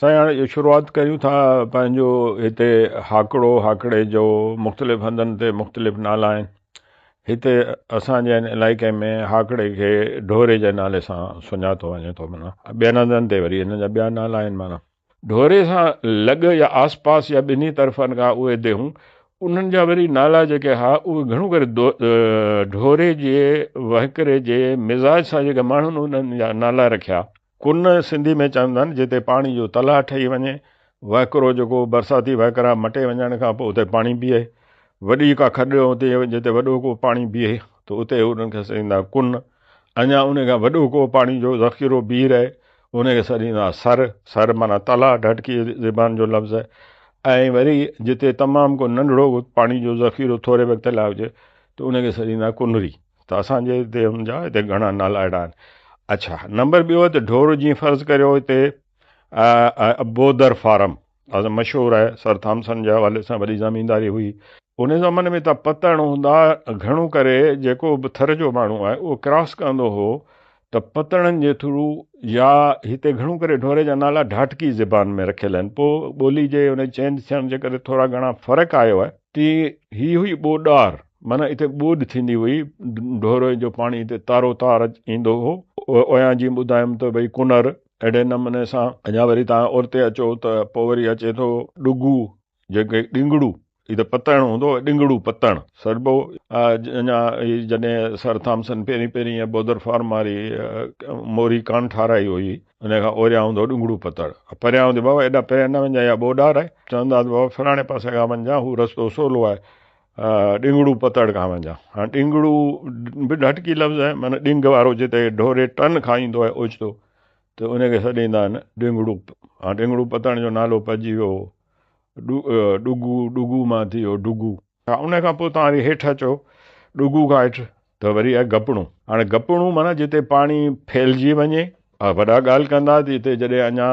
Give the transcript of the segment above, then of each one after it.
साईं हाणे इहो शुरूआति कयूं था पंहिंजो हिते हाकिड़े जो मुख़्तलिफ़ हंधनि ते मुख़्तलिफ़ नाला आहिनि। हिते असांजे हिन इलाइक़े में हाकिड़े खे ढोरे जे नाले सां सुञातो वञे थो। माना ॿियनि हंधनि ते वरी हिन जा ॿिया नाला आहिनि। माना ढोरे सां लॻ या आस पास या ॿिन्ही तरफ़नि खां उहे देहूं उन्हनि जा वरी नाला जेके हा उहे घणो करे ढोरे जे वहिकरे जे मिज़ाज सां जेके माण्हुनि उन्हनि जा नाला रखिया। कुन सिंधी में चवंदा आहिनि जिते पाणी जो तलाउ ठही वञे, वहिकरो जेको बरसाती वहिकरा मटे वञण खां पोइ उते पाणी बीहे, वॾी का खॾ हुते जिते वॾो को पाणी बीहे त उते उन्हनि खे सॾींदा कुन। अञा उन खां वॾो को पाणी जो ज़ख़ीरो बीह रहे उनखे सॾींदा सर माना तलाउ ढटकी ज़बान जो लफ़्ज़ आहे। ऐं वरी जिते तमामु को नंढिड़ो पाणी जो ज़ख़ीरो थोरे वक़्त लाइ हुजे त उनखे सॾींदा कुनरी। त असांजे हिते हुनजा हिते घणा नाला अहिड़ा आहिनि। अच्छा, नंबर ॿियो त ढोर जीअं फ़र्ज़ु करियो हिते बोदर फार्म मशहूरु आहे, सर थॉम्सन जे हवाले सां वॾी ज़मीनदारी हुई उन ज़माने में। त पतण हूंदा घणो करे जेको बि थर जो माण्हू आहे उहो क्रॉस कंदो हो त पतड़नि जे थ्रू या हिते घणो करे ढोरे जा नाला ढाटकी ज़बान में रखियल आहिनि। पोइ ॿोली जे उन चेंज थियण जे करे थोरा घणा फ़र्क़ु आयो आहे। ही हुई ॿोॾार, माना हिते ॿोॾ थींदी हुई, ढोरे जो पाणी हिते तारो तार ईंदो हो। ओया जी ॿुधायमि त भई कुनर अहिड़े नमूने सां। अञा वरी तव्हां उते अचो त पोइ वरी अचे थो ॾुगू जेके ॾिंगड़ू, हीअ त पतण हूंदो ॾिंगड़ू पतण सरबो। अञा जॾहिं सर थॉम्सन पहिरीं बोदर फार्म वारी मोरी कान ठाराई हुई उन खां ओरियां हूंदो ॾिंगड़ू पतण। परियां हूंदो बाबा एॾा परियां न वञा, या ॿोॾार आहे चवंदा बाबा फलाणे पासे खां वञा, हू रस्तो सवलो आहे, ॾिंगड़ू पतड़ खां वञा। हाणे ॾिंगड़ू बि ढटकी लफ़्ज़ आहे, माना ॾिंग वारो जिते ढोरे टन खां ईंदो आहे ओचितो त उनखे सॾींदा आहिनि ॾिंगड़ू। हाणे ॾिंगड़ू पतण जो नालो पइजी वियो ॾुगू मां थी वियो ढुगू। हा, उन खां पोइ तव्हां वरी हेठि अचो ॾुगू खां हेठि त वरी आहे गपणू। हाणे गपणू माना जिते पाणी फैलिजी वञे, वॾा ॻाल्हि कंदा त हिते जॾहिं अञा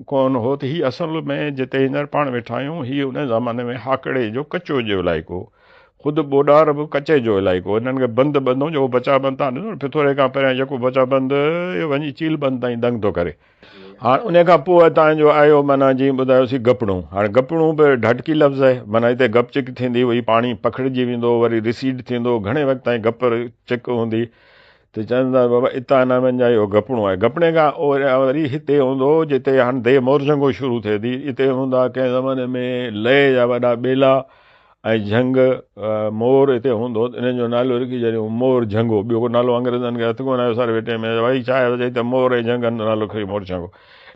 कोन हो त हीअ असल में जिते हींअर पाण वेठा आहियूं हीअ उन ज़माने में हाकिड़े जो कचो जो इलाइक़ो, ख़ुदि ॿोॾार बि कचे जो इलाइक़ो। हिननि खे बंदि ॿंधो जो बचा बंदि तव्हां ॾिसो पिथोरे खां पहिरियां जेको बचा बंदि वञी चील बंदि ताईं दंग थो करे। हाणे उन खां पोइ तव्हांजो आयो माना जीअं ॿुधायोसीं गपणू। हाणे गपणू बि ढटकी लफ़्ज़ आहे, माना हिते गप चिक थींदी हुई, पाणी पखिड़िजी वेंदो वरी रिसीड थींदो, घणे वक़्त ताईं गप चिक हूंदी त चवंदा बाबा इतां न वञा, इहो गपणो आहे। गपणे खां वरी हिते हूंदो जिते हाणे दे मोरजंगो शुरू थिए थी, हिते हूंदा कंहिं ज़माने में लय जा वॾा ॿेला ऐं झंग मोर हिते हूंदो, इन जो नालो रखी छॾियो मोर झंगो। ॿियो को नालो अंग्रेज़नि खे हथ कोन आयो सर वेठे में, वरी छा आहे चई त मोर ऐं झंगनि जो नालो खई मोरझंगो।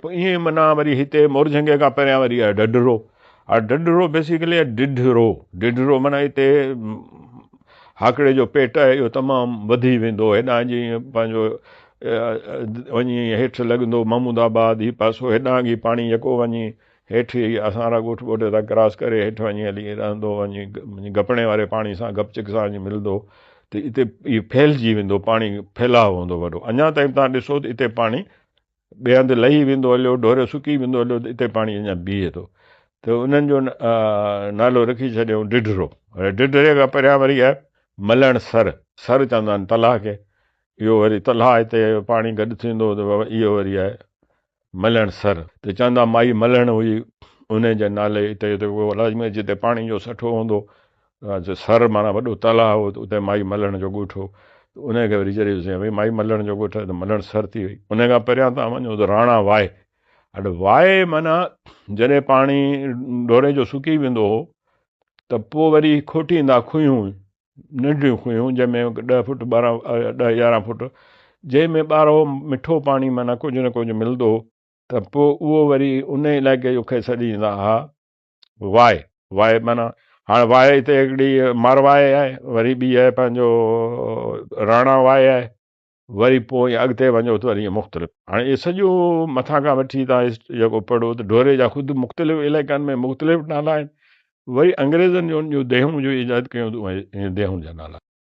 पोइ ईअं माना वरी हिते मोरझंगे खां पहिरियां वरी आहे ढढरो। हाणे ढढरो बेसिकली आहे ढिढरो माना हिते हाकिड़े जो पेट आहे इहो तमामु वधी वेंदो हेॾां जीअं पंहिंजो वञी हेठि लॻंदो महमूदाबाद हीअ पासो हेॾां अॻी पाणी जेको वञी हेठि असां वारा ॻोठ ॻोठे था क्रॉस करे हेठि वञी हली रहंदो, वञी गपणे वारे पाणी सां गपचिक सां वञी मिलंदो त हिते इहो फैलिजी वेंदो, पाणी फैलाव हूंदो वॾो। अञा ताईं तव्हां ॾिसो त हिते पाणी ॿिए हंधि लही वेंदो हलियो, ढोरे सुकी वेंदो हलियो, त हिते पाणी अञा बीहे थो। त उन्हनि जो नालो रखी छॾियऊं ढिढरो। ढिढरे खां परियां वरी आहे मलण सर चवंदा आहिनि तलाह खे। इहो वरी तलाह हिते पाणी गॾु थींदो त बाबा इहो वरी आहे मलण सर। त चवंदा माई मलण हुई उन जे नाले हिते लाज़मी जिते पाणी जो सठो हूंदो सर माना वॾो तलाह हो त उते माई मलण जो ॻोठ हो, उनखे वरी चढ़ियोसीं भई माई मलण जो ॻोठ त मलण सर थी वई। उन खां परियां तव्हां वञो त राणा वाए। हाणे वाए माना जॾहिं पाणी ढोरे जो सुकी वेंदो हो त पोइ वरी खोटींदा खुयूं, नंढियूं खुयूं जंहिंमें 10 फुट 12 10 11 फुट, जंहिंमें ॿारो मिठो पाणी माना कुझु न कुझु मिलंदो त पोइ उहो वरी उन इलाइक़े जो खे सॾींदा हा वाए माना। हाणे वाए हिते हिकिड़ी मारवाए आहे, वरी ॿी आहे पंहिंजो राणा वाए आहे, वरी पोइ अॻिते वञो त वरी मुख़्तलिफ़। हाणे इहे सॼो मथां खां वठी तव्हां जेको पढ़ो त ढोरे जा ख़ुदि मुख़्तलिफ़ इलाइक़नि में मुख़्तलिफ़ नाला आहिनि। वरी अंग्रेज़नि जो जूं देहूं जो ईजाद कयूं त उहे देहूं जा नाला।